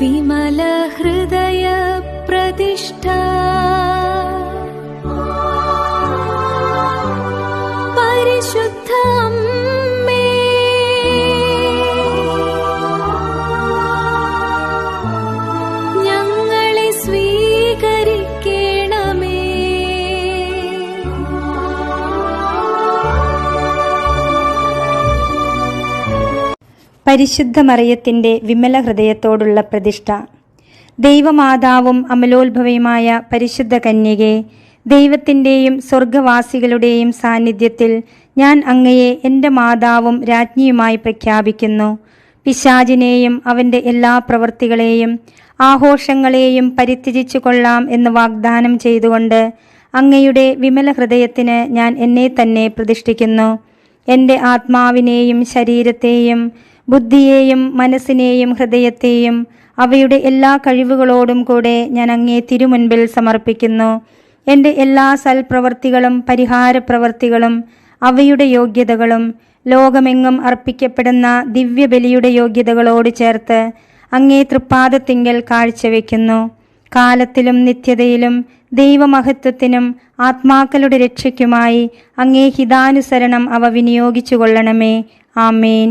വിമല ഹൃദയ പ്രതിഷ്ഠ പരിശുദ്ധ അമ്മേ, ഞങ്ങളെ സ്വീകരിക്കണമേ. പരിശുദ്ധ മറിയത്തിന്റെ വിമല ഹൃദയത്തോടുള്ള പ്രതിഷ്ഠ. ദൈവമാതാവും അമലോത്ഭവയുമായ പരിശുദ്ധ കന്യകെ, ദൈവത്തിൻ്റെയും സ്വർഗവാസികളുടെയും സാന്നിധ്യത്തിൽ ഞാൻ അങ്ങയെ എൻ്റെ മാതാവും രാജ്ഞിയുമായി പ്രഖ്യാപിക്കുന്നു. പിശാചിനെയും അവൻ്റെ എല്ലാ പ്രവൃത്തികളെയും ആഘോഷങ്ങളെയും പരിത്യജിച്ചു കൊള്ളാം എന്ന് വാഗ്ദാനം ചെയ്തുകൊണ്ട് അങ്ങയുടെ വിമല ഹൃദയത്തിന് ഞാൻ എന്നെ തന്നെ പ്രതിഷ്ഠിക്കുന്നു. എൻ്റെ ആത്മാവിനെയും ശരീരത്തെയും ബുദ്ധിയെയും മനസ്സിനെയും ഹൃദയത്തെയും അവയുടെ എല്ലാ കഴിവുകളോടും കൂടെ ഞാൻ അങ്ങേ തിരുമുൻപിൽ സമർപ്പിക്കുന്നു. എൻ്റെ എല്ലാ സൽപ്രവർത്തികളും പരിഹാരപ്രവർത്തികളും അവയുടെ യോഗ്യതകളും ലോകമെങ്ങും അർപ്പിക്കപ്പെടുന്ന ദിവ്യബലിയുടെ യോഗ്യതകളോട് ചേർത്ത് അങ്ങേ തൃപ്പാദത്തിങ്കൽ കാഴ്ചവെക്കുന്നു. കാലത്തിലും നിത്യതയിലും ദൈവമഹത്വത്തിനും ആത്മാക്കളുടെ രക്ഷയ്ക്കുമായി അങ്ങേ ഹിതാനുസരണം അവ വിനിയോഗിച്ചു കൊള്ളണമേ. ആമേൻ.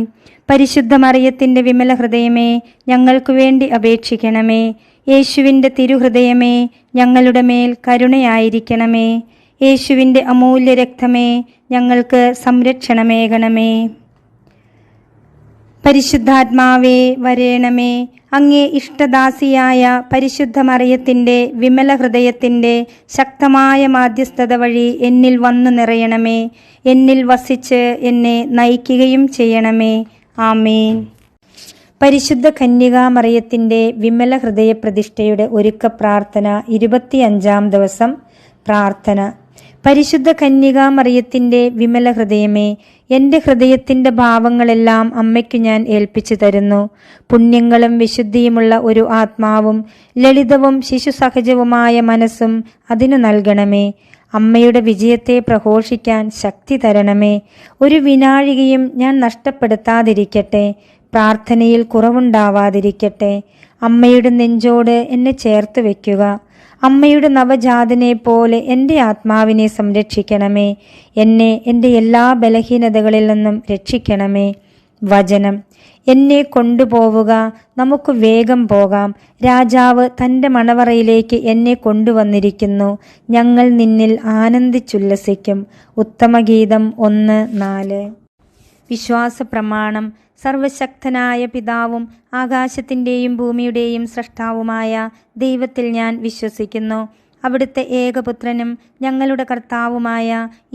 പരിശുദ്ധ മറിയത്തിൻ്റെ വിമല ഹൃദയമേ, ഞങ്ങൾക്കു വേണ്ടി അപേക്ഷിക്കണമേ. യേശുവിൻ്റെ തിരുഹൃദയമേ, ഞങ്ങളുടെ മേൽ കരുണയായിരിക്കണമേ. യേശുവിൻ്റെ അമൂല്യ രക്തമേ, ഞങ്ങൾക്ക് സംരക്ഷണമേകണമേ. പരിശുദ്ധാത്മാവേ വരേണമേ. അങ്ങേ ഇഷ്ടദാസിയായ പരിശുദ്ധ മറിയത്തിൻ്റെ വിമല ഹൃദയത്തിൻ്റെ ശക്തമായ മാധ്യസ്ഥത വഴി എന്നിൽ വന്നു നിറയണമേ. എന്നിൽ വസിച്ച് എന്നെ നയിക്കുകയും ചെയ്യണമേ. ആമേൻ. പരിശുദ്ധ കന്യകാ മറിയത്തിൻ്റെ വിമല ഹൃദയ പ്രതിഷ്ഠയുടെ ഒരുക്ക പ്രാർത്ഥന. 25-ാം ദിവസം പ്രാർത്ഥന. പരിശുദ്ധ കന്യകാ മറിയത്തിൻ്റെ വിമല ഹൃദയമേ, എൻ്റെ ഹൃദയത്തിൻ്റെ ഭാവങ്ങളെല്ലാം അമ്മയ്ക്കു ഞാൻ ഏൽപ്പിച്ചു തരുന്നു. പുണ്യങ്ങളും വിശുദ്ധിയുമുള്ള ഒരു ആത്മാവും ലളിതവും ശിശുസഹജവുമായ മനസ്സും അതിനു നൽകണമേ. അമ്മയുടെ വിജയത്തെ പ്രഘോഷിക്കാൻ ശക്തി തരണമേ. ഒരു വിനാഴികയും ഞാൻ നഷ്ടപ്പെടുത്താതിരിക്കട്ടെ. പ്രാർത്ഥനയിൽ കുറവുണ്ടാവാതിരിക്കട്ടെ. അമ്മയുടെ നെഞ്ചോട് എന്നെ ചേർത്ത് വയ്ക്കുക. അമ്മയുടെ നവജാതനെ പോലെ എൻ്റെ ആത്മാവിനെ സംരക്ഷിക്കണമേ. എന്നെ എൻ്റെ എല്ലാ ബലഹീനതകളിൽ നിന്നും രക്ഷിക്കണമേ. വചനം. എന്നെ കൊണ്ടുപോവുക, നമുക്ക് വേഗം പോകാം. രാജാവ് തൻ്റെ മണവറയിലേക്ക് എന്നെ കൊണ്ടുവന്നിരിക്കുന്നു. ഞങ്ങൾ നിന്നിൽ ആനന്ദിച്ചുല്ലസിക്കും. ഉത്തമഗീതം 1:4. വിശ്വാസ പ്രമാണം. സർവശക്തനായ പിതാവും ആകാശത്തിൻ്റെയും ഭൂമിയുടെയും സൃഷ്ടാവുമായ ദൈവത്തിൽ ഞാൻ വിശ്വസിക്കുന്നു. അവിടുത്തെ ഏകപുത്രനും ഞങ്ങളുടെ കർത്താവുമായ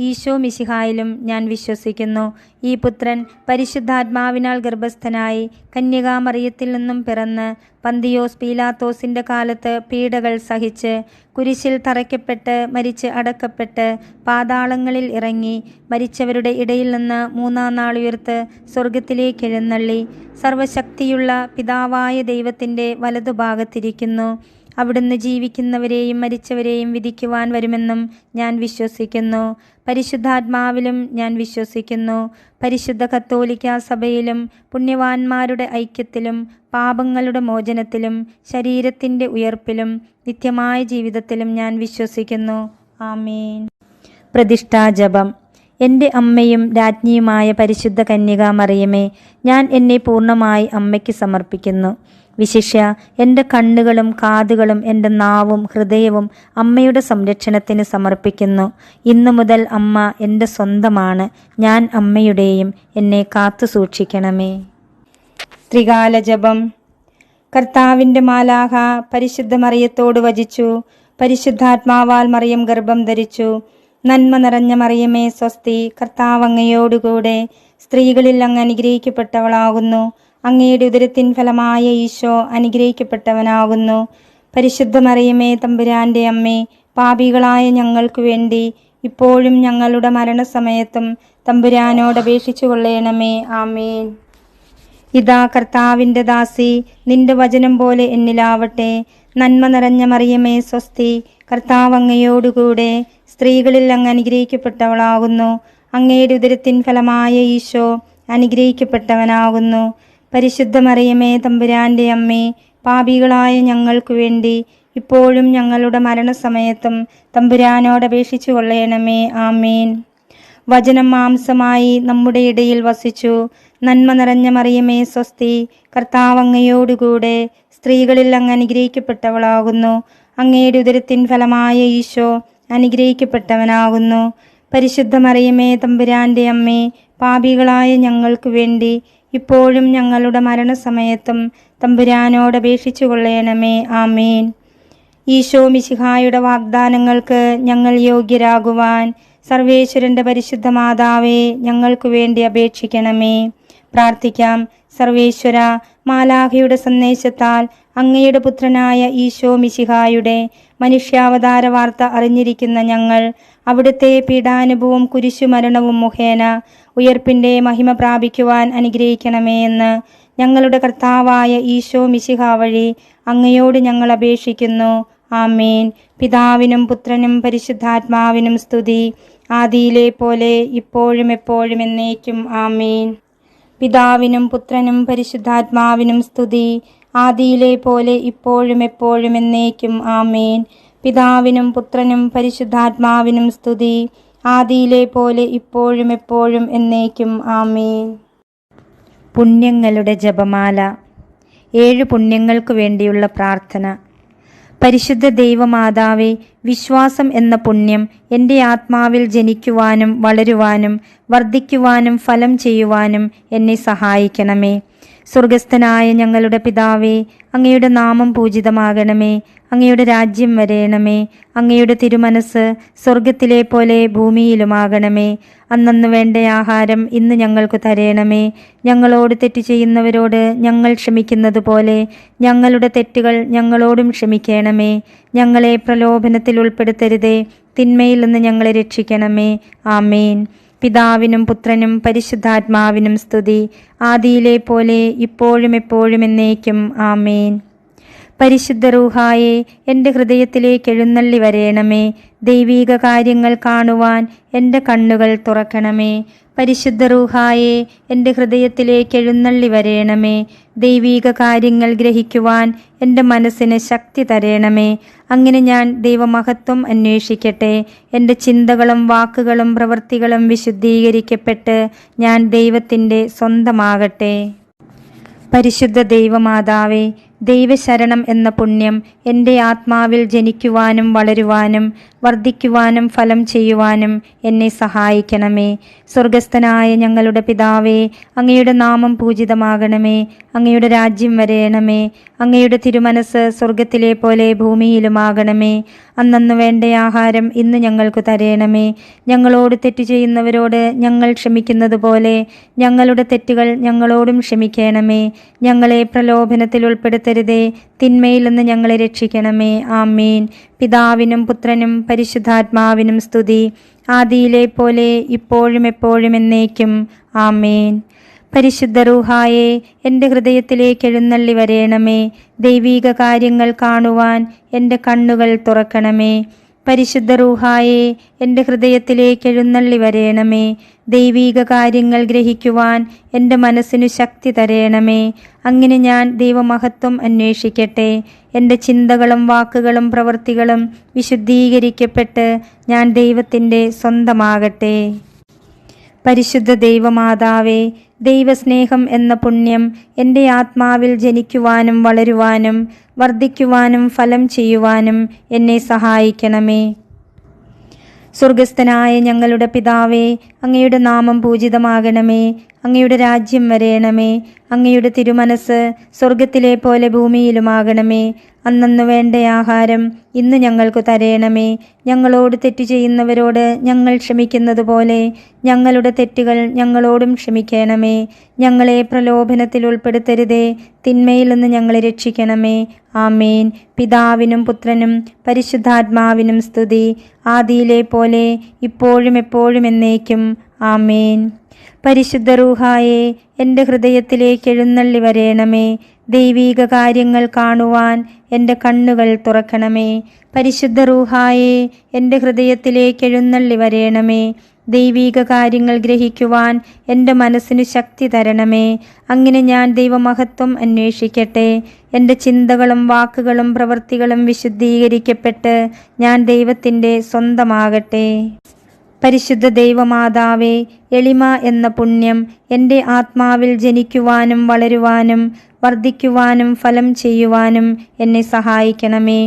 ഈശോ മിശിഹായിലും ഞാൻ വിശ്വസിക്കുന്നു. ഈ പുത്രൻ പരിശുദ്ധാത്മാവിനാൽ ഗർഭസ്ഥനായി കന്യകാമറിയത്തിൽ നിന്നും പിറന്ന് പന്തിയോസ് പീലാത്തോസിൻ്റെ കാലത്ത് പീഡകൾ സഹിച്ച് കുരിശിൽ തറയ്ക്കപ്പെട്ട് മരിച്ച് അടക്കപ്പെട്ട് പാതാളങ്ങളിൽ ഇറങ്ങി മരിച്ചവരുടെ ഇടയിൽ നിന്ന് 3-ാം നാൾ ഉയർത്ത് സ്വർഗത്തിലേക്ക് എഴുന്നള്ളി സർവശക്തിയുള്ള പിതാവായ ദൈവത്തിൻ്റെ വലതുഭാഗത്തിരിക്കുന്നു. അവിടുന്ന് ജീവിക്കുന്നവരെയും മരിച്ചവരെയും വിധിക്കുവാൻ വരുമെന്നും ഞാൻ വിശ്വസിക്കുന്നു. പരിശുദ്ധാത്മാവിലും ഞാൻ വിശ്വസിക്കുന്നു. പരിശുദ്ധ കത്തോലിക്കാ സഭയിലും പുണ്യവാന്മാരുടെ ഐക്യത്തിലും പാപങ്ങളുടെ മോചനത്തിലും ശരീരത്തിൻ്റെ ഉയർപ്പിലും നിത്യമായ ജീവിതത്തിലും ഞാൻ വിശ്വസിക്കുന്നു. ആമേൻ. പ്രതിഷ്ഠാജപം. എൻ്റെ അമ്മയും രാജ്ഞിയുമായ പരിശുദ്ധ കന്യകാ മറിയമേ, ഞാൻ എന്നെ പൂർണ്ണമായി അമ്മയ്ക്ക് സമർപ്പിക്കുന്നു. വിശിഷ്യ എൻ്റെ കണ്ണുകളും കാതുകളും എൻ്റെ നാവും ഹൃദയവും അമ്മയുടെ സംരക്ഷണത്തിന് സമർപ്പിക്കുന്നു. ഇന്നു മുതൽ അമ്മ എൻ്റെ സ്വന്തമാണ്. ഞാൻ അമ്മയുടെയും. എന്നെ കാത്തു സൂക്ഷിക്കണമേ. ത്രികാല ജപം. കർത്താവിൻ്റെ മാലാഖ പരിശുദ്ധ മറിയത്തോട് വചിച്ചു. പരിശുദ്ധാത്മാവാൽ മറിയം ഗർഭം ധരിച്ചു. നന്മ നിറഞ്ഞ മറിയമേ സ്വസ്തി. കർത്താവ് അങ്ങയോടുകൂടെ സ്ത്രീകളിൽ അങ്ങ് അനുഗ്രഹിക്കപ്പെട്ടവളാകുന്നു. അങ്ങയുടെ ഉദരത്തിൻ ഫലമായ ഈശോ അനുഗ്രഹിക്കപ്പെട്ടവനാകുന്നു. പരിശുദ്ധ മറിയമേ തമ്പുരാൻ്റെ അമ്മേ, പാപികളായ ഞങ്ങൾക്ക് വേണ്ടി ഇപ്പോഴും ഞങ്ങളുടെ മരണസമയത്തും തമ്പുരാനോട് അപേക്ഷിച്ചു കൊള്ളണമേ. ആമേൻ. ഇതാ കർത്താവിൻ്റെ ദാസി, നിന്റെ വചനം പോലെ എന്നിലാവട്ടെ. നന്മ നിറഞ്ഞ മറിയമേ സ്വസ്തി. കർത്താവ് അങ്ങയോടുകൂടെ സ്ത്രീകളിൽ അങ്ങ് അനുഗ്രഹിക്കപ്പെട്ടവളാകുന്നു. അങ്ങയുടെ ഉദരത്തിൻ ഫലമായ ഈശോ അനുഗ്രഹിക്കപ്പെട്ടവനാകുന്നു. പരിശുദ്ധ മറിയമേ തമ്പുരാൻ്റെ അമ്മേ, പാപികളായ ഞങ്ങൾക്കു വേണ്ടി ഇപ്പോഴും ഞങ്ങളുടെ മരണസമയത്തും തമ്പുരാനോട് അപേക്ഷിച്ചു കൊള്ളണമേ. ആമേൻ. വചനം മാംസമായി നമ്മുടെ ഇടയിൽ വസിച്ചു. നന്മ നിറഞ്ഞ മറിയമേ സ്വസ്തി, കർത്താവ് അങ്ങയോടുകൂടെ സ്ത്രീകളിൽ അങ്ങ് അനുഗ്രഹിക്കപ്പെട്ടവളാകുന്നു. അങ്ങയുടെ ഉദരത്തിൻ ഫലമായ ഈശോ അനുഗ്രഹിക്കപ്പെട്ടവനാകുന്നു. പരിശുദ്ധ മറിയമേ തമ്പുരാന്റെ അമ്മേ, പാപികളായ ഞങ്ങൾക്ക് വേണ്ടി ഇപ്പോഴും ഞങ്ങളുടെ മരണസമയത്തും തമ്പുരാനോട് അപേക്ഷിച്ചു കൊള്ളണമേ. ആമേൻ. ഈശോ മിശിഹായുടെ വാഗ്ദാനങ്ങൾക്ക് ഞങ്ങൾ യോഗ്യരാകുവാൻ സർവേശ്വരന്റെ പരിശുദ്ധ മാതാവേ, ഞങ്ങൾക്കു വേണ്ടി അപേക്ഷിക്കണമേ. പ്രാർത്ഥിക്കാം. സർവേശ്വര, മാലാഖയുടെ സന്ദേശത്താൽ അങ്ങയുടെ പുത്രനായ ഈശോ മിശിഹായുടെ മനുഷ്യാവതാര വാർത്ത അറിഞ്ഞിരിക്കുന്ന ഞങ്ങൾ അവിടുത്തെ പീഡാനുഭവവും കുരിശുമരണവും മുഖേന ഉയർപ്പിന്റെ മഹിമ പ്രാപിക്കുവാൻ അനുഗ്രഹിക്കണമേ എന്ന് ഞങ്ങളുടെ കർത്താവായ ഈശോ മിശിഹ വഴി അങ്ങയോട് ഞങ്ങൾ അപേക്ഷിക്കുന്നു. ആമേൻ. പിതാവിനും പുത്രനും പരിശുദ്ധാത്മാവിനും സ്തുതി, ആദിയിലെ പോലെ ഇപ്പോഴും എപ്പോഴും എന്നേക്കും. ആമേൻ. പിതാവിനും പുത്രനും പരിശുദ്ധാത്മാവിനും സ്തുതി, ആദിയിലെ പോലെ ഇപ്പോഴും എപ്പോഴും എന്നേക്കും. ആമേൻ. പിതാവിനും പുത്രനും പരിശുദ്ധാത്മാവിനും സ്തുതി, ആദിയിലെ പോലെ ഇപ്പോഴും എപ്പോഴും എന്നേക്കും. ആമേൻ. പുണ്യങ്ങളുടെ ജപമാല. 7 പുണ്യങ്ങൾക്കു വേണ്ടിയുള്ള പ്രാർത്ഥന. പരിശുദ്ധ ദൈവമാതാവേ, വിശ്വാസം എന്ന പുണ്യം എൻ്റെ ആത്മാവിൽ ജനിക്കുവാനും വളരുവാനും വർദ്ധിക്കുവാനും ഫലം ചെയ്യുവാനും എന്നെ സഹായിക്കണമേ. സ്വർഗസ്ഥനായ ഞങ്ങളുടെ പിതാവേ, അങ്ങയുടെ നാമം പൂജിതമാകണമേ. അങ്ങയുടെ രാജ്യം വരേണമേ. അങ്ങയുടെ തിരുമനസ് സ്വർഗത്തിലെ പോലെ ഭൂമിയിലുമാകണമേ. അന്നന്ന് വേണ്ട ആഹാരം ഇന്ന് ഞങ്ങൾക്ക് തരേണമേ. ഞങ്ങളോട് തെറ്റ് ചെയ്യുന്നവരോട് ഞങ്ങൾ ക്ഷമിക്കുന്നത് പോലെ ഞങ്ങളുടെ തെറ്റുകൾ ഞങ്ങളോടും ക്ഷമിക്കണമേ. ഞങ്ങളെ പ്രലോഭനത്തിൽ ഉൾപ്പെടുത്തരുതേ, തിന്മയിൽ നിന്ന് ഞങ്ങളെ രക്ഷിക്കണമേ. ആമേൻ. പിതാവിനും പുത്രനും പരിശുദ്ധാത്മാവിനും സ്തുതി, ആദിയിലെ പോലെ ഇപ്പോഴും എപ്പോഴും എന്നേക്കും. ആമേൻ. പരിശുദ്ധ റൂഹായെ, എൻ്റെ ഹൃദയത്തിലേക്ക് എഴുന്നള്ളി വരേണമേ. ദൈവീക കാര്യങ്ങൾ കാണുവാൻ എൻ്റെ കണ്ണുകൾ തുറക്കണമേ. പരിശുദ്ധ റൂഹായെ, എൻ്റെ ഹൃദയത്തിലേക്ക് എഴുന്നള്ളി വരേണമേ. ദൈവീക കാര്യങ്ങൾ ഗ്രഹിക്കുവാൻ എൻ്റെ മനസ്സിന് ശക്തി തരേണമേ. അങ്ങനെ ഞാൻ ദൈവമഹത്വം അന്വേഷിക്കട്ടെ. എൻ്റെ ചിന്തകളും വാക്കുകളും പ്രവൃത്തികളും വിശുദ്ധീകരിക്കപ്പെട്ട് ഞാൻ ദൈവത്തിൻ്റെ സ്വന്തമാകട്ടെ. പരിശുദ്ധ ദൈവമാതാവേ, ദൈവശരണം എന്ന പുണ്യം എൻ്റെ ആത്മാവിൽ ജനിക്കുവാനും വളരുവാനും വർദ്ധിക്കുവാനും ഫലം ചെയ്യുവാനും എന്നെ സഹായിക്കണമേ. സ്വർഗസ്ഥനായ ഞങ്ങളുടെ പിതാവേ, അങ്ങയുടെ നാമം പൂജിതമാകണമേ. അങ്ങയുടെ രാജ്യം വരേണമേ. അങ്ങയുടെ തിരുമനസ് സ്വർഗത്തിലെ പോലെ ഭൂമിയിലുമാകണമേ. അന്നന്ന് വേണ്ട ആഹാരം ഇന്ന് ഞങ്ങൾക്ക് തരേണമേ. ഞങ്ങളോട് തെറ്റ് ചെയ്യുന്നവരോട് ഞങ്ങൾ ക്ഷമിക്കുന്നത് പോലെ ഞങ്ങളുടെ തെറ്റുകൾ ഞങ്ങളോടും ക്ഷമിക്കണമേ. ഞങ്ങളെ പ്രലോഭനത്തിൽ ഉൾപ്പെടുത്തരുതേ, തിന്മയിൽ നിന്ന് ഞങ്ങളെ രക്ഷിക്കണമേ. ആമേൻ. പിതാവിനും പുത്രനും പരിശുദ്ധാത്മാവിനും സ്തുതി, ആദിയിലെ പോലെ ഇപ്പോഴും എപ്പോഴും എന്നേക്കും. ആമേൻ. പരിശുദ്ധ റൂഹായെ, എൻ്റെ ഹൃദയത്തിലേക്ക് എഴുന്നള്ളി വരേണമേ. ദൈവീക കാര്യങ്ങൾ കാണുവാൻ എൻ്റെ കണ്ണുകൾ തുറക്കണമേ. പരിശുദ്ധ റൂഹായെ, എൻ്റെ ഹൃദയത്തിലേക്ക് എഴുന്നള്ളി വരേണമേ. ദൈവീക കാര്യങ്ങൾ ഗ്രഹിക്കുവാൻ എൻ്റെ മനസ്സിനു ശക്തി തരേണമേ. അങ്ങനെ ഞാൻ ദൈവമഹത്വം അന്വേഷിക്കട്ടെ. എൻ്റെ ചിന്തകളും വാക്കുകളും പ്രവൃത്തികളും വിശുദ്ധീകരിക്കപ്പെട്ട് ഞാൻ ദൈവത്തിൻ്റെ സ്വന്തമാകട്ടെ. പരിശുദ്ധ ദൈവമാതാവേ, ദൈവസ്നേഹം എന്ന പുണ്യം എൻ്റെ ആത്മാവിൽ ജനിക്കുവാനും വളരുവാനും വർദ്ധിക്കുവാനും ഫലം ചെയ്യുവാനും എന്നെ സഹായിക്കണമേ. സ്വർഗസ്ഥനായ ഞങ്ങളുടെ പിതാവേ, അങ്ങയുടെ നാമം പൂജിതമാകണമേ. അങ്ങയുടെ രാജ്യം വരേണമേ. അങ്ങയുടെ തിരുമനസ് സ്വർഗത്തിലെ പോലെ ഭൂമിയിലുമാകണമേ. അന്നന്ന് വേണ്ട ആഹാരം ഇന്ന് ഞങ്ങൾക്ക് തരേണമേ. ഞങ്ങളോട് തെറ്റ് ചെയ്യുന്നവരോട് ഞങ്ങൾ ക്ഷമിക്കുന്നത് പോലെ ഞങ്ങളുടെ തെറ്റുകൾ ഞങ്ങളോടും ക്ഷമിക്കണമേ. ഞങ്ങളെ പ്രലോഭനത്തിൽ ഉൾപ്പെടുത്തരുതേ, തിന്മയിൽ നിന്ന് ഞങ്ങളെ രക്ഷിക്കണമേ. ആമേൻ. പിതാവിനും പുത്രനും പരിശുദ്ധാത്മാവിനും സ്തുതി, ആദിയിലെ പോലെ ഇപ്പോഴും എപ്പോഴും എന്നേക്കും. ആമേൻ. പരിശുദ്ധ റൂഹായെ, എൻ്റെ ഹൃദയത്തിലേക്ക് എഴുന്നള്ളി വരേണമേ. ദൈവീക കാര്യങ്ങൾ കാണുവാൻ എൻ്റെ കണ്ണുകൾ തുറക്കണമേ. പരിശുദ്ധ റൂഹായെ, എൻ്റെ ഹൃദയത്തിലേക്ക് എഴുന്നള്ളി വരേണമേ. ദൈവീക കാര്യങ്ങൾ ഗ്രഹിക്കുവാൻ എൻ്റെ മനസ്സിനു ശക്തി തരണമേ. അങ്ങനെ ഞാൻ ദൈവമഹത്വം അന്വേഷിക്കട്ടെ. എൻ്റെ ചിന്തകളും വാക്കുകളും പ്രവൃത്തികളും വിശുദ്ധീകരിക്കപ്പെട്ട് ഞാൻ ദൈവത്തിൻ്റെ സ്വന്തമാകട്ടെ. പരിശുദ്ധ ദൈവമാതാവേ, എളിമ എന്ന പുണ്യം എൻ്റെ ആത്മാവിൽ ജനിക്കുവാനും വളരുവാനും വർദ്ധിക്കുവാനും ഫലം ചെയ്യുവാനും എന്നെ സഹായിക്കണമേ.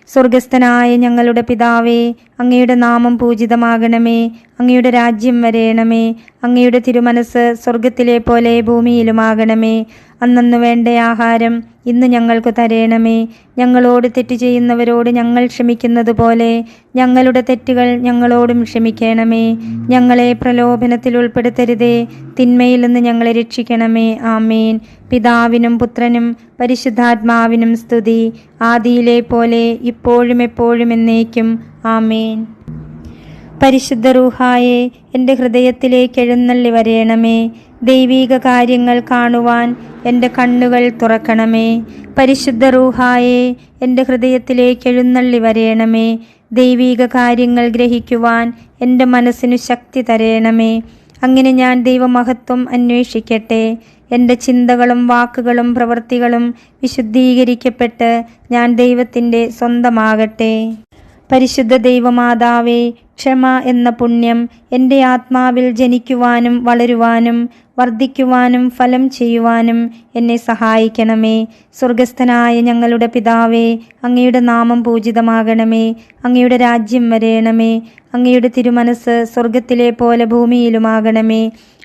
സ്വർഗസ്ഥനായ ഞങ്ങളുടെ പിതാവേ, അങ്ങയുടെ നാമം പൂജിതമാകണമേ. അങ്ങയുടെ രാജ്യം വരേണമേ. അങ്ങയുടെ തിരുമനസ് സ്വർഗത്തിലെ പോലെ ഭൂമിയിലുമാകണമേ. അന്നന്നു വേണ്ട ആഹാരം ഇന്ന് ഞങ്ങൾക്ക് തരേണമേ. ഞങ്ങളോട് തെറ്റ് ചെയ്യുന്നവരോട് ഞങ്ങൾ ക്ഷമിക്കുന്നത് പോലെ ഞങ്ങളുടെ തെറ്റുകൾ ഞങ്ങളോടും ക്ഷമിക്കണമേ. ഞങ്ങളെ പ്രലോഭനത്തിൽ ഉൾപ്പെടുത്തരുതേ, തിന്മയിൽ നിന്ന് ഞങ്ങളെ രക്ഷിക്കണമേ. ആമേൻ. പിതാവിനും പുത്രനും പരിശുദ്ധാത്മാവിനും സ്തുതി, ആദിയിലെ പോലെ ഇപ്പോഴും എപ്പോഴും എന്നേക്കും. ആമേൻ. പരിശുദ്ധ റൂഹായെ, എൻ്റെ ഹൃദയത്തിലേക്ക് എഴുന്നള്ളി വരേണമേ. ദൈവീക കാര്യങ്ങൾ കാണുവാൻ എൻ്റെ കണ്ണുകൾ തുറക്കണമേ. പരിശുദ്ധ റൂഹായെ, എൻ്റെ ഹൃദയത്തിലേക്ക് എഴുന്നള്ളി വരേണമേ. ദൈവീക കാര്യങ്ങൾ ഗ്രഹിക്കുവാൻ എൻ്റെ മനസ്സിനു ശക്തി തരേണമേ. അങ്ങനെ ഞാൻ ദൈവമഹത്വം അന്വേഷിക്കട്ടെ. എൻ്റെ ചിന്തകളും വാക്കുകളും പ്രവൃത്തികളും വിശുദ്ധീകരിക്കപ്പെട്ട് ഞാൻ ദൈവത്തിൻ്റെ സ്വന്തമാകട്ടെ. പരിശുദ്ധ ദൈവമാതാവേ, ക്ഷമ എന്ന പുണ്യം എൻ്റെ ആത്മാവിൽ ജനിക്കുവാനും വളരുവാനും വർദ്ധിക്കുവാനും ഫലം ചെയ്യുവാനും എന്നെ സഹായിക്കണമേ. സ്വർഗസ്ഥനായ ഞങ്ങളുടെ പിതാവേ, അങ്ങയുടെ നാമം പൂജിതമാകണമേ. അങ്ങയുടെ രാജ്യം വരേണമേ. അങ്ങയുടെ തിരുമനസ് സ്വർഗത്തിലെ പോലെ ഭൂമിയിലുമാകണമേ.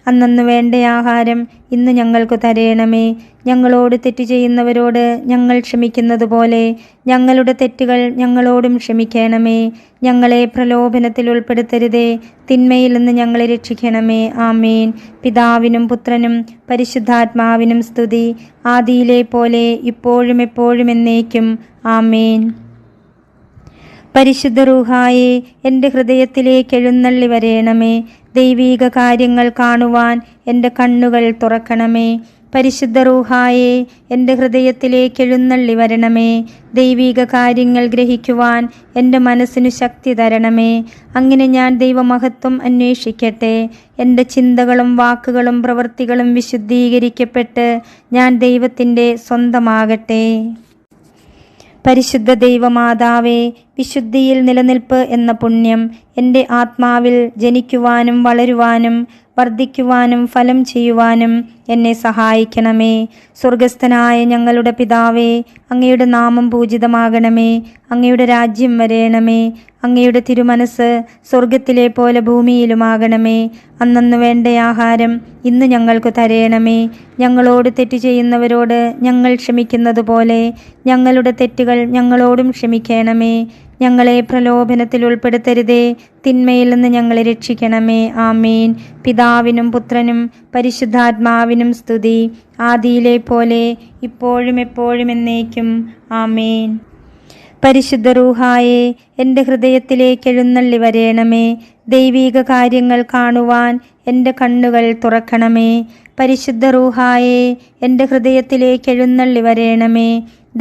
അന്നന്നു വേണ്ട ആഹാരം ഇന്ന് ഞങ്ങൾക്ക് തരേണമേ. ഞങ്ങളോട് തെറ്റ് ചെയ്യുന്നവരോട് ഞങ്ങൾ ക്ഷമിക്കുന്നത് പോലെ ഞങ്ങളുടെ തെറ്റുകൾ ഞങ്ങളോടും ക്ഷമിക്കണമേ. ഞങ്ങളെ പ്രലോഭനത്തിൽ ഉൾപ്പെടുത്തരുതേ, തിന്മയിൽ നിന്ന് ഞങ്ങളെ രക്ഷിക്കണമേ. ആമേൻ. പിതാവിനും പുത്രനും പരിശുദ്ധാത്മാവിനും സ്തുതി, ആദിയിലെ പോലെ ഇപ്പോഴും എപ്പോഴും എന്നേക്കും. ആമേൻ. പരിശുദ്ധ റൂഹായെ, എൻ്റെ ഹൃദയത്തിലേക്ക് എഴുന്നള്ളി വരേണമേ. ദൈവീക കാര്യങ്ങൾ കാണുവാൻ എൻ്റെ കണ്ണുകൾ തുറക്കണമേ. പരിശുദ്ധ റൂഹായെ, എൻ്റെ ഹൃദയത്തിലേക്ക് എഴുന്നള്ളി വരണമേ. ദൈവീക കാര്യങ്ങൾ ഗ്രഹിക്കുവാൻ എൻ്റെ മനസ്സിനു ശക്തി തരണമേ. അങ്ങനെ ഞാൻ ദൈവമഹത്വം അന്വേഷിക്കട്ടെ. എൻ്റെ ചിന്തകളും വാക്കുകളും പ്രവൃത്തികളും വിശുദ്ധീകരിക്കപ്പെട്ട് ഞാൻ ദൈവത്തിൻ്റെ സ്വന്തമാകട്ടെ. പരിശുദ്ധ ദൈവമാതാവേ, വിശുദ്ധിയിൽ നിലനിൽപ്പ് എന്ന പുണ്യം എൻ്റെ ആത്മാവിൽ ജനിക്കുവാനും വളരുവാനും വർദ്ധിക്കുവാനും ഫലം ചെയ്യുവാനും എന്നെ സഹായിക്കണമേ. സ്വർഗസ്ഥനായ ഞങ്ങളുടെ പിതാവേ, അങ്ങയുടെ നാമം പൂജിതമാകണമേ. അങ്ങയുടെ രാജ്യം വരേണമേ. അങ്ങയുടെ തിരുമനസ് സ്വർഗത്തിലെ പോലെ ഭൂമിയിലുമാകണമേ. അന്നന്നു വേണ്ട ആഹാരം ഇന്ന് ഞങ്ങൾക്ക് തരേണമേ. ഞങ്ങളോട് തെറ്റ് ചെയ്യുന്നവരോട് ഞങ്ങൾ ക്ഷമിക്കുന്നത് പോലെ ഞങ്ങളുടെ തെറ്റുകൾ ഞങ്ങളോടും ക്ഷമിക്കണമേ. ഞങ്ങളെ പ്രലോഭനത്തിൽ ഉൾപ്പെടുത്തരുതേ, തിന്മയിൽ നിന്ന് ഞങ്ങളെ രക്ഷിക്കണമേ. ആമേൻ. പിതാവിനും പുത്രനും പരിശുദ്ധാത്മാവിനും സ്തുതി, ആദിയിലെ പോലെ ഇപ്പോഴും എപ്പോഴും എന്നേക്കും. ആമേൻ. പരിശുദ്ധ റൂഹായെ, എൻ്റെ ഹൃദയത്തിലേക്ക് എഴുന്നള്ളി വരേണമേ. ദൈവീക കാര്യങ്ങൾ കാണുവാൻ എൻ്റെ കണ്ണുകൾ തുറക്കണമേ. പരിശുദ്ധ റൂഹായെ, എൻ്റെ ഹൃദയത്തിലേക്ക് എഴുന്നള്ളി വരേണമേ.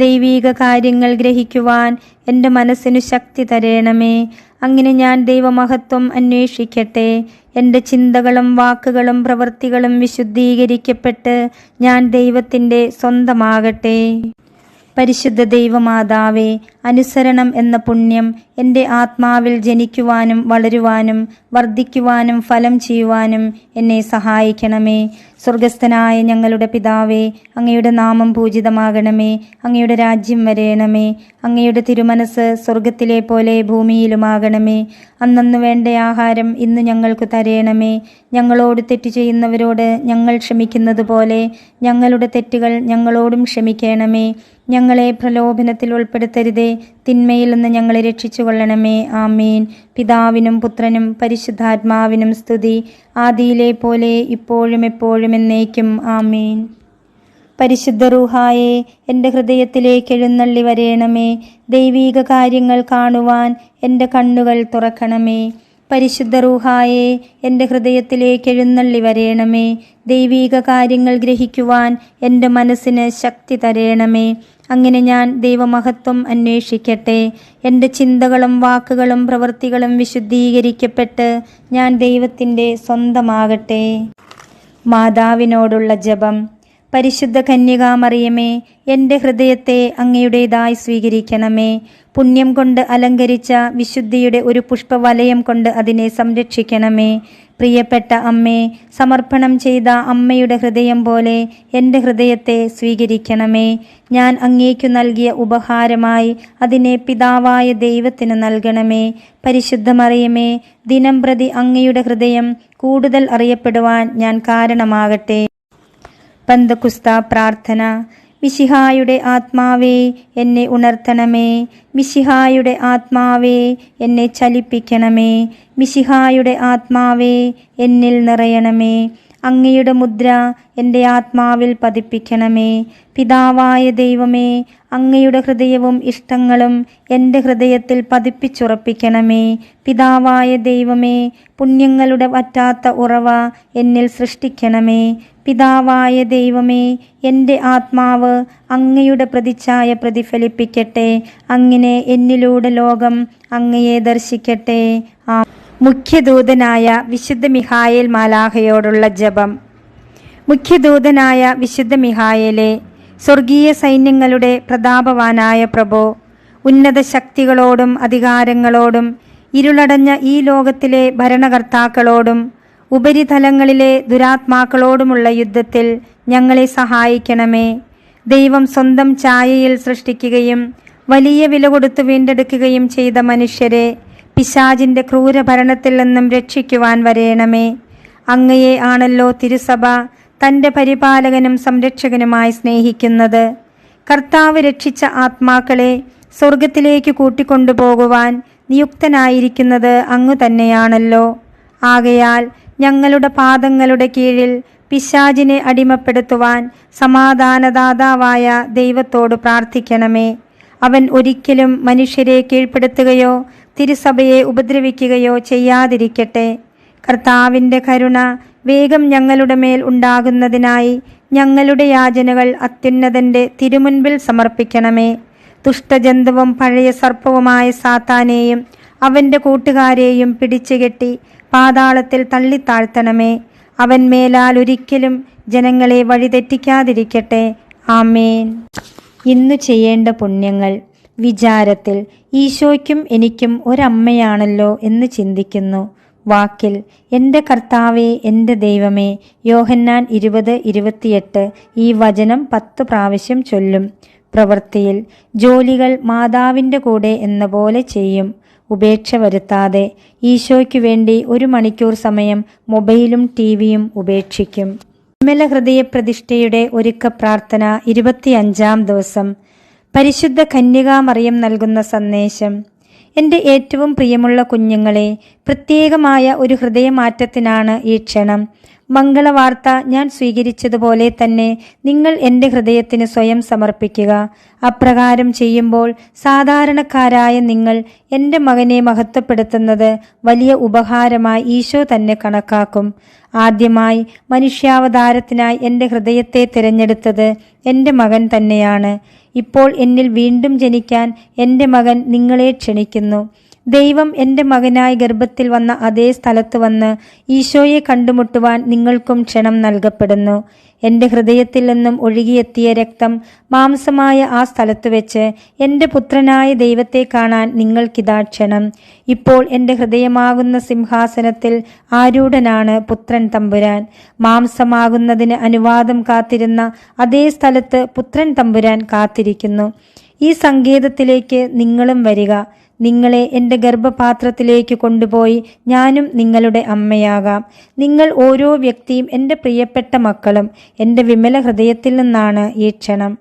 ദൈവീക കാര്യങ്ങൾ ഗ്രഹിക്കുവാൻ എൻ്റെ മനസ്സിനു ശക്തി തരേണമേ. അങ്ങനെ ഞാൻ ദൈവമഹത്വം അന്വേഷിക്കട്ടെ. എൻ്റെ ചിന്തകളും വാക്കുകളും പ്രവൃത്തികളും വിശുദ്ധീകരിക്കപ്പെട്ട് ഞാൻ ദൈവത്തിൻ്റെ സ്വന്തമാകട്ടെ. പരിശുദ്ധ ദൈവമാതാവേ, അനുസരണം എന്ന പുണ്യം എൻ്റെ ആത്മാവിൽ ജനിക്കുവാനും വളരുവാനും വർദ്ധിക്കുവാനും ഫലം ചെയ്യുവാനും എന്നെ സഹായിക്കണമേ. സ്വർഗസ്ഥനായ ഞങ്ങളുടെ പിതാവേ, അങ്ങയുടെ നാമം പൂജിതമാകണമേ. അങ്ങയുടെ രാജ്യം വരേണമേ. അങ്ങയുടെ തിരുമനസ് സ്വർഗത്തിലെ പോലെ ഭൂമിയിലുമാകണമേ. അന്നന്നു വേണ്ട ആഹാരം ഇന്ന് ഞങ്ങൾക്ക് തരേണമേ. ഞങ്ങളോട് തെറ്റ് ചെയ്യുന്നവരോട് ഞങ്ങൾ ക്ഷമിക്കുന്നത് പോലെ ഞങ്ങളുടെ തെറ്റുകൾ ഞങ്ങളോടും ക്ഷമിക്കണമേ. ഞങ്ങളെ പ്രലോഭനത്തിൽ ഉൾപ്പെടുത്തരുതേ, തിന്മയിൽ നിന്ന് ഞങ്ങളെ രക്ഷിച്ചു കൊള്ളണമേ. ആമേൻ. പിതാവിനും പുത്രനും പരിശുദ്ധാത്മാവിനും സ്തുതി, ആദിയിലെ പോലെ ഇപ്പോഴും എപ്പോഴും എന്നേക്കും. ആമേൻ. പരിശുദ്ധ റൂഹായെ, എൻ്റെ ഹൃദയത്തിലേക്ക് എഴുന്നള്ളി വരേണമേ. ദൈവീക കാര്യങ്ങൾ കാണുവാൻ എൻ്റെ കണ്ണുകൾ തുറക്കണമേ. പരിശുദ്ധ റൂഹായെ എൻ്റെ ഹൃദയത്തിലേക്ക് എഴുന്നള്ളി വരേണമേ. ദൈവീക കാര്യങ്ങൾ ഗ്രഹിക്കുവാൻ എൻ്റെ മനസ്സിന് ശക്തി തരേണമേ. അങ്ങനെ ഞാൻ ദൈവമഹത്വം അന്വേഷിക്കട്ടെ. എൻ്റെ ചിന്തകളും വാക്കുകളും പ്രവൃത്തികളും വിശുദ്ധീകരിക്കപ്പെട്ട് ഞാൻ ദൈവത്തിൻ്റെ സ്വന്തമാകട്ടെ. മാതാവിനോടുള്ള ജപം. പരിശുദ്ധ കന്യകാമറിയമേ, എൻ്റെ ഹൃദയത്തെ അങ്ങയുടേതായി സ്വീകരിക്കണമേ. പുണ്യം കൊണ്ട് അലങ്കരിച്ച വിശുദ്ധിയുടെ ഒരു പുഷ്പവലയം കൊണ്ട് അതിനെ സംരക്ഷിക്കണമേ. പ്രിയപ്പെട്ട അമ്മേ, സമർപ്പണം ചെയ്ത അമ്മയുടെ ഹൃദയം പോലെ എൻ്റെ ഹൃദയത്തെ സ്വീകരിക്കണമേ. ഞാൻ അങ്ങേക്കു നൽകിയ ഉപഹാരമായി അതിനെ പിതാവായ ദൈവത്തിന് നൽകണമേ. പരിശുദ്ധ മറിയമേ, ദിനംപ്രതി അങ്ങയുടെ ഹൃദയം കൂടുതൽ അറിയപ്പെടുവാൻ ഞാൻ കാരണമാകട്ടെ. പന്തക്കുസ്ത പ്രാർത്ഥന. മിശിഹായുടെ ആത്മാവേ, എന്നെ ഉണർത്തണമേ. മിശിഹായുടെ ആത്മാവേ, എന്നെ ചലിപ്പിക്കണമേ. മിശിഹായുടെ ആത്മാവേ, എന്നിൽ നിറയണമേ. അങ്ങയുടെ മുദ്ര എൻ്റെ ആത്മാവിൽ പതിപ്പിക്കണമേ. പിതാവായ ദൈവമേ, അങ്ങയുടെ ഹൃദയവും ഇഷ്ടങ്ങളും എൻ്റെ ഹൃദയത്തിൽ പതിപ്പിച്ചുറപ്പിക്കണമേ. പിതാവായ ദൈവമേ, പുണ്യങ്ങളുടെ വറ്റാത്ത ഉറവ എന്നിൽ സൃഷ്ടിക്കണമേ. പിതാവായ ദൈവമേ, എൻ്റെ ആത്മാവ് അങ്ങയുടെ പ്രതിച്ഛായ പ്രതിഫലിപ്പിക്കട്ടെ. അങ്ങനെ എന്നിലൂടെ ലോകം അങ്ങയെ ദർശിക്കട്ടെ. മുഖ്യദൂതനായ വിശുദ്ധ മിഖായേൽ മാലാഖയോടുള്ള ജപം. മുഖ്യദൂതനായ വിശുദ്ധ മിഖായേലെ, സ്വർഗീയ സൈന്യങ്ങളുടെ പ്രതാപവാനായ പ്രഭോ, ഉന്നത ശക്തികളോടും അധികാരങ്ങളോടും ഇരുളടഞ്ഞ ഈ ലോകത്തിലെ ഭരണകർത്താക്കളോടും ഉപരിതലങ്ങളിലെ ദുരാത്മാക്കളോടുമുള്ള യുദ്ധത്തിൽ ഞങ്ങളെ സഹായിക്കണമേ. ദൈവം സ്വന്തം ഛായയിൽ സൃഷ്ടിക്കുകയും വലിയ വില കൊടുത്തു വീണ്ടെടുക്കുകയും ചെയ്ത മനുഷ്യരെ പിശാചിൻ്റെ ക്രൂരഭരണത്തിൽ നിന്നും രക്ഷിക്കുവാൻ വരേണമേ. അങ്ങയെ ആണല്ലോ തിരുസഭ തൻ്റെ പരിപാലകനും സംരക്ഷകനുമായി സ്നേഹിക്കുന്നത്. കർത്താവ് രക്ഷിച്ച ആത്മാക്കളെ സ്വർഗത്തിലേക്ക് കൂട്ടിക്കൊണ്ടുപോകുവാൻ നിയുക്തനായിരിക്കുന്നത് അങ്ങ് തന്നെയാണല്ലോ. ആകയാൽ ഞങ്ങളുടെ പാദങ്ങളുടെ കീഴിൽ പിശാചിനെ അടിമപ്പെടുത്തുവാൻ സമാധാനദാതാവായ ദൈവത്തോട് പ്രാർത്ഥിക്കണമേ. അവൻ ഒരിക്കലും മനുഷ്യരെ കീഴ്പ്പെടുത്തുകയോ തിരുസഭയെ ഉപദ്രവിക്കുകയോ ചെയ്യാതിരിക്കട്ടെ. കർത്താവിൻ്റെ കരുണ വേഗം ഞങ്ങളുടെ മേൽ ഉണ്ടാകുന്നതിനായി ഞങ്ങളുടെ യാചനകൾ അത്യുന്നതൻ്റെ തിരുമുൻപിൽ സമർപ്പിക്കണമേ. ദുഷ്ടജന്തുവും പഴയ സർപ്പവുമായ സാത്താനെയും അവൻ്റെ കൂട്ടുകാരെയും പിടിച്ചുകെട്ടി പാതാളത്തിൽ തള്ളിത്താഴ്ത്തണമേ. അവൻ മേലാൽ ഒരിക്കലും ജനങ്ങളെ വഴിതെറ്റിക്കാതിരിക്കട്ടെ. ആമേൻ. ഇന്നു ചെയ്യേണ്ട പുണ്യങ്ങൾ. വിചാരത്തിൽ ഈശോയ്ക്കും എനിക്കും ഒരമ്മയാണല്ലോ എന്ന് ചിന്തിക്കുന്നു. വാക്കിൽ എൻ്റെ കർത്താവേ, എൻ്റെ ദൈവമേ. യോഹന്നാൻ 20:28 ഈ വചനം 10 പ്രാവശ്യം ചൊല്ലും. പ്രവൃത്തിയിൽ ജോലികൾ മാതാവിൻ്റെ കൂടെ എന്ന പോലെ ചെയ്യും. ഉപേക്ഷ വരുത്താതെ ഈശോയ്ക്കു വേണ്ടി 1 മണിക്കൂർ സമയം മൊബൈലും ടിവിയും ഉപേക്ഷിക്കും. നിർമ്മല ഹൃദയ പ്രതിഷ്ഠയുടെ ഒരുക്ക പ്രാർത്ഥന 25-ാം ദിവസം. പരിശുദ്ധ കന്യകാമറിയം നൽകുന്ന സന്ദേശം. എൻ്റെ ഏറ്റവും പ്രിയമുള്ള കുഞ്ഞുങ്ങളെ, പ്രത്യേകമായ ഒരു ഹൃദയമാറ്റത്തിനാണ് ഈ ക്ഷണം. മംഗളവാർത്ത ഞാൻ സ്വീകരിച്ചതുപോലെ തന്നെ നിങ്ങൾ എൻ്റെ ഹൃദയത്തിന് സ്വയം സമർപ്പിക്കുക. അപ്രകാരം ചെയ്യുമ്പോൾ സാധാരണക്കാരായ നിങ്ങൾ എൻ്റെ മകനെ മഹത്വപ്പെടുത്തുന്നത് വലിയ ഉപഹാരമായി ഈശോ തന്നെ കണക്കാക്കും. ആദ്യമായി മനുഷ്യാവതാരത്തിനായി എൻ്റെ ഹൃദയത്തെ തിരഞ്ഞെടുത്തത് എൻ്റെ മകൻ തന്നെയാണ്. ഇപ്പോൾ എന്നിൽ വീണ്ടും ജനിക്കാൻ എൻ്റെ മകൻ നിങ്ങളെ ക്ഷണിക്കുന്നു. ദൈവം എൻ്റെ മകനായി ഗർഭത്തിൽ വന്ന അതേ സ്ഥലത്ത് വന്ന് ഈശോയെ കണ്ടുമുട്ടുവാൻ നിങ്ങൾക്കും ക്ഷണം നൽകപ്പെടുന്നു. എൻ്റെ ഹൃദയത്തിൽ നിന്നും ഒഴുകിയെത്തിയ രക്തം മാംസമായ ആ സ്ഥലത്ത് വെച്ച് എൻ്റെ പുത്രനായ ദൈവത്തെ കാണാൻ നിങ്ങൾക്കിതാ ക്ഷണം. ഇപ്പോൾ എൻ്റെ ഹൃദയമാകുന്ന സിംഹാസനത്തിൽ ആരൂഢനാണ് പുത്രൻ തമ്പുരാൻ. മാംസമാകുന്നതിന് അനുവാദം കാത്തിരുന്ന അതേ സ്ഥലത്ത് പുത്രൻ തമ്പുരാൻ കാത്തിരിക്കുന്നു. ഈ സങ്കേതത്തിലേക്ക് നിങ്ങളും വരിക. നിങ്ങളെ എൻ്റെ ഗർഭപാത്രത്തിലേക്ക് കൊണ്ടുപോയി ഞാനും നിങ്ങളുടെ അമ്മയാകാം. നിങ്ങൾ ഓരോ വ്യക്തിയും എൻ്റെ പ്രിയപ്പെട്ട മക്കളും എൻ്റെ വിമല ഹൃദയത്തിൽ നിന്നാണ് ഈ ക്ഷണം.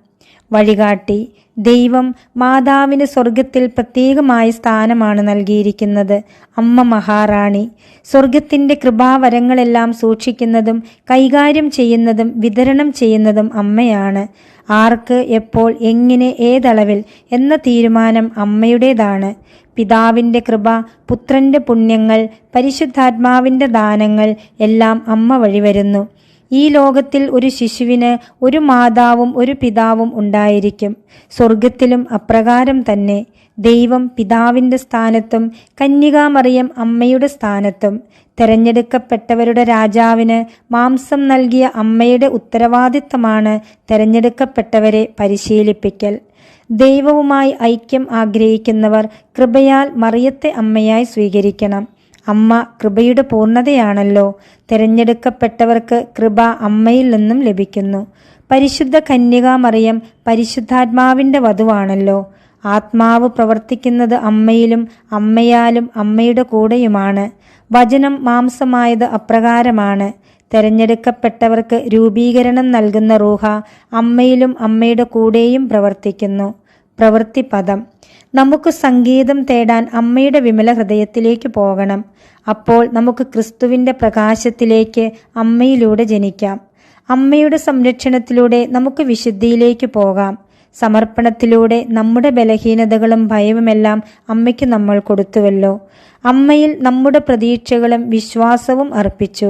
വഴികാട്ടി. ദൈവം മാതാവിന് സ്വർഗത്തിൽ പ്രത്യേകമായ സ്ഥാനമാണ് നൽകിയിരിക്കുന്നത്. അമ്മ മഹാറാണി. സ്വർഗത്തിൻ്റെ കൃപാവരങ്ങളെല്ലാം സൂക്ഷിക്കുന്നതും കൈകാര്യം ചെയ്യുന്നതും വിതരണം ചെയ്യുന്നതും അമ്മയാണ്. ആർക്ക്, എപ്പോൾ, എങ്ങനെ, ഏതളവിൽ എന്ന തീരുമാനം അമ്മയുടേതാണ്. പിതാവിൻ്റെ കൃപ, പുത്രൻ്റെ പുണ്യങ്ങൾ, പരിശുദ്ധാത്മാവിൻ്റെ ദാനങ്ങൾ എല്ലാം അമ്മ വഴി വരുന്നു. ഈ ലോകത്തിൽ ഒരു ശിശുവിന് ഒരു മാതാവും ഒരു പിതാവും ഉണ്ടായിരിക്കും. സ്വർഗത്തിലും അപ്രകാരം തന്നെ. ദൈവം പിതാവിൻ്റെ സ്ഥാനത്തും കന്യകാമറിയം അമ്മയുടെ സ്ഥാനത്തും. തെരഞ്ഞെടുക്കപ്പെട്ടവരുടെ രാജാവിന് മാംസം നൽകിയ അമ്മയുടെ ഉത്തരവാദിത്തമാണ് തെരഞ്ഞെടുക്കപ്പെട്ടവരെ പരിശീലിപ്പിക്കൽ. ദൈവവുമായി ഐക്യം ആഗ്രഹിക്കുന്നവർ കൃപയാൽ മറിയത്തെ അമ്മയായി സ്വീകരിക്കണം. അമ്മ കൃപയുടെ പൂർണ്ണതയാണല്ലോ. തിരഞ്ഞെടുക്കപ്പെട്ടവർക്ക് കൃപ അമ്മയിൽ നിന്നും ലഭിക്കുന്നു. പരിശുദ്ധ കന്യകാമറിയം പരിശുദ്ധാത്മാവിൻ്റെ വധുവാണല്ലോ. ആത്മാവ് പ്രവർത്തിക്കുന്നത് അമ്മയിലും അമ്മയാലും അമ്മയുടെ കൂടെയുമാണ്. വചനം മാംസമായത് അപ്രകാരമാണ്. തെരഞ്ഞെടുക്കപ്പെട്ടവർക്ക് രൂപീകരണം നൽകുന്ന റൂഹ അമ്മയിലും അമ്മയുടെ കൂടെയും പ്രവർത്തിക്കുന്നു. പ്രവൃത്തിപദം. നമുക്ക് സംഗീതം തേടാൻ അമ്മയുടെ വിമല ഹൃദയത്തിലേക്ക് പോകണം. അപ്പോൾ നമുക്ക് ക്രിസ്തുവിൻ്റെ പ്രകാശത്തിലേക്ക് അമ്മയിലൂടെ ജനിക്കാം. അമ്മയുടെ സംരക്ഷണത്തിലൂടെ നമുക്ക് വിശുദ്ധിയിലേക്ക് പോകാം. സമർപ്പണത്തിലൂടെ നമ്മുടെ ബലഹീനതകളും ഭയവുമെല്ലാം അമ്മയ്ക്ക് നമ്മൾ കൊടുത്തുവല്ലോ. അമ്മയിൽ നമ്മുടെ പ്രതീക്ഷകളും വിശ്വാസവും അർപ്പിച്ചു.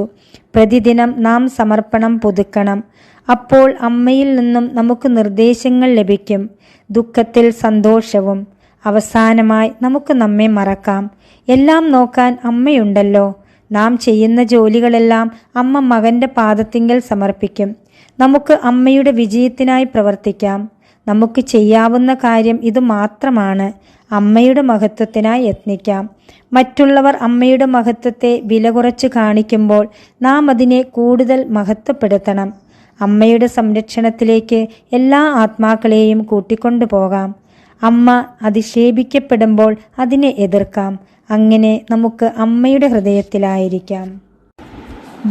പ്രതിദിനം നാം സമർപ്പണം പുതുക്കണം. അപ്പോൾ അമ്മയിൽ നിന്നും നമുക്ക് നിർദ്ദേശങ്ങൾ ലഭിക്കും. ദുഃഖത്തിൽ സന്തോഷവും. അവസാനമായി നമുക്ക് നമ്മെ മറക്കാം. എല്ലാം നോക്കാൻ അമ്മയുണ്ടല്ലോ. നാം ചെയ്യുന്ന ജോലികളെല്ലാം അമ്മ മകന്റെ പാദത്തിങ്കൽ സമർപ്പിക്കും. നമുക്ക് അമ്മയുടെ വിജയത്തിനായി പ്രവർത്തിക്കാം. നമുക്ക് ചെയ്യാവുന്ന കാര്യം ഇത് മാത്രമാണ്. അമ്മയുടെ മഹത്വത്തിനായി യത്നിക്കാം. മറ്റുള്ളവർ അമ്മയുടെ മഹത്വത്തെ വില കുറച്ച് കാണിക്കുമ്പോൾ നാം അതിനെ കൂടുതൽ മഹത്വപ്പെടുത്തണം. അമ്മയുടെ സംരക്ഷണത്തിലേക്ക് എല്ലാ ആത്മാക്കളെയും കൂട്ടിക്കൊണ്ടുപോകാം. അമ്മ അധിക്ഷേപിക്കപ്പെടുമ്പോൾ അതിനെ എതിർക്കാം. അങ്ങനെ നമുക്ക് അമ്മയുടെ ഹൃദയത്തിലായിരിക്കാം.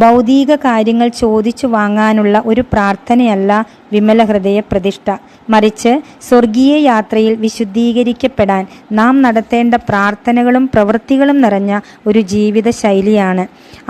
ഭൗതിക കാര്യങ്ങൾ ചോദിച്ചു വാങ്ങാനുള്ള ഒരു പ്രാർത്ഥനയല്ല വിമല ഹൃദയ പ്രതിഷ്ഠ. മറിച്ച് സ്വർഗീയ യാത്രയിൽ വിശുദ്ധീകരിക്കപ്പെടാൻ നാം നടത്തേണ്ട പ്രാർത്ഥനകളും പ്രവൃത്തികളും നിറഞ്ഞ ഒരു ജീവിത ശൈലിയാണ്.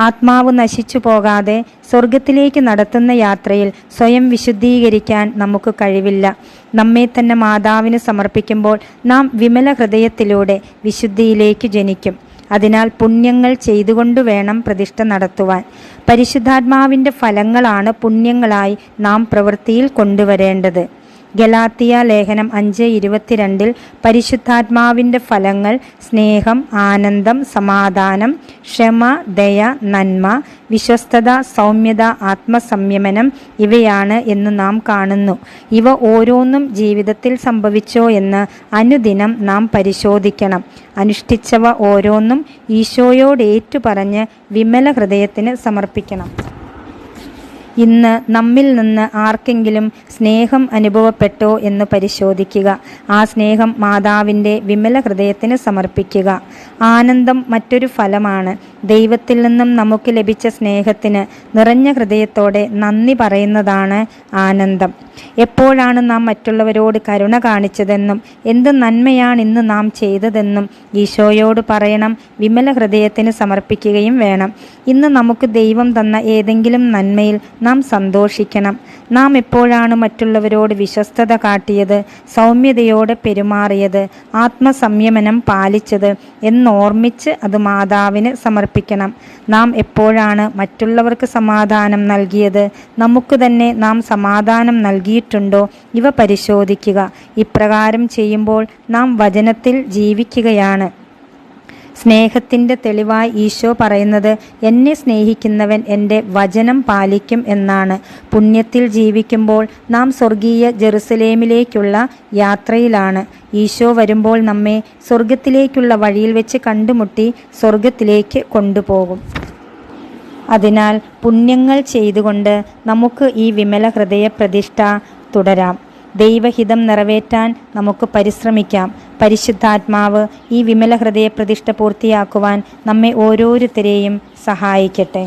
ആത്മാവ് നശിച്ചു പോകാതെ സ്വർഗത്തിലേക്ക് നടത്തുന്ന യാത്രയിൽ സ്വയം വിശുദ്ധീകരിക്കാൻ നമുക്ക് കഴിവില്ല. നമ്മെ തന്നെ മാതാവിന് സമർപ്പിക്കുമ്പോൾ നാം വിമല ഹൃദയത്തിലൂടെ വിശുദ്ധിയിലേക്ക് ജനിക്കും. അതിനാൽ പുണ്യങ്ങൾ ചെയ്തുകൊണ്ടു വേണം പ്രതിഷ്ഠ നടത്തുവാൻ. പരിശുദ്ധാത്മാവിൻ്റെ ഫലങ്ങളാണ് പുണ്യങ്ങളായി നാം പ്രവൃത്തിയിൽ കൊണ്ടുവരേണ്ടത്. ഗലാത്തിയ ലേഖനം 5:22 പരിശുദ്ധാത്മാവിൻ്റെ ഫലങ്ങൾ സ്നേഹം, ആനന്ദം, സമാധാനം, ക്ഷമ, ദയ, നന്മ, വിശ്വസ്തത, സൗമ്യത, ആത്മസംയമനം ഇവയാണ് എന്ന് നാം കാണുന്നു. ഇവ ഓരോന്നും ജീവിതത്തിൽ സംഭവിച്ചോ എന്ന് അനുദിനം നാം പരിശോധിക്കണം. അനുഷ്ഠിച്ചവ ഓരോന്നും ഈശോയോട് ഏറ്റുപറഞ്ഞ് വിമല ഹൃദയത്തിന് സമർപ്പിക്കണം. ഇന്ന് നമ്മിൽ നിന്ന് ആർക്കെങ്കിലും സ്നേഹം അനുഭവപ്പെട്ടോ എന്ന് പരിശോധിക്കുക. ആ സ്നേഹം മാതാവിൻ്റെ വിമല ഹൃദയത്തിന് സമർപ്പിക്കുക. ആനന്ദം മറ്റൊരു ഫലമാണ്. ദൈവത്തിൽ നിന്നും നമുക്ക് ലഭിച്ച സ്നേഹത്തിന് നിറഞ്ഞ ഹൃദയത്തോടെ നന്ദി പറയുന്നതാണ് ആനന്ദം. എപ്പോഴാണ് നാം മറ്റുള്ളവരോട് കരുണ കാണിച്ചതെന്നും എന്ത് നന്മയാണ് ഇന്ന് നാം ചെയ്തതെന്നും ഈശോയോട് പറയണം. വിമല ഹൃദയത്തിന് സമർപ്പിക്കുകയും വേണം. ഇന്ന് നമുക്ക് ദൈവം തന്ന ഏതെങ്കിലും നന്മയിൽ നാം സന്തോഷിക്കണം. നാം എപ്പോഴാണ് മറ്റുള്ളവരോട് വിശ്വസ്തത കാട്ടിയത്, സൗമ്യതയോടെ പെരുമാറിയത്, ആത്മസംയമനം പാലിച്ചത് എന്നോർമ്മിച്ച് അത് മാതാവിന് സമർപ്പിക്കണം. നാം എപ്പോഴാണ് മറ്റുള്ളവർക്ക് സമാധാനം നൽകിയത്, നമുക്ക് തന്നെ നാം സമാധാനം നൽകിയിട്ടുണ്ടോ ഇവ പരിശോധിക്കുക. ഇപ്രകാരം ചെയ്യുമ്പോൾ നാം വചനത്തിൽ ജീവിക്കുകയാണ്. സ്നേഹത്തിൻ്റെ തെളിവായി ഈശോ പറയുന്നത്, എന്നെ സ്നേഹിക്കുന്നവൻ എൻ്റെ വചനം പാലിക്കും എന്നാണ്. പുണ്യത്തിൽ ജീവിക്കുമ്പോൾ നാം സ്വർഗീയ ജെറുസലേമിലേക്കുള്ള യാത്രയിലാണ്. ഈശോ വരുമ്പോൾ നമ്മെ സ്വർഗത്തിലേക്കുള്ള വഴിയിൽ വെച്ച് കണ്ടുമുട്ടി സ്വർഗത്തിലേക്ക് കൊണ്ടുപോകും. അതിനാൽ പുണ്യങ്ങൾ ചെയ്തുകൊണ്ട് നമുക്ക് ഈ വിമല ഹൃദയ പ്രതിഷ്ഠ തുടരാം. ദൈവഹിതം നിറവേറ്റാൻ നമുക്ക് പരിശ്രമിക്കാം. പരിശുദ്ധാത്മാവ് ഈ വിമല ഹൃദയ പ്രതിഷ്ഠ പൂർത്തിയാക്കുവാൻ നമ്മെ ഓരോരുത്തരെയും സഹായിക്കട്ടെ.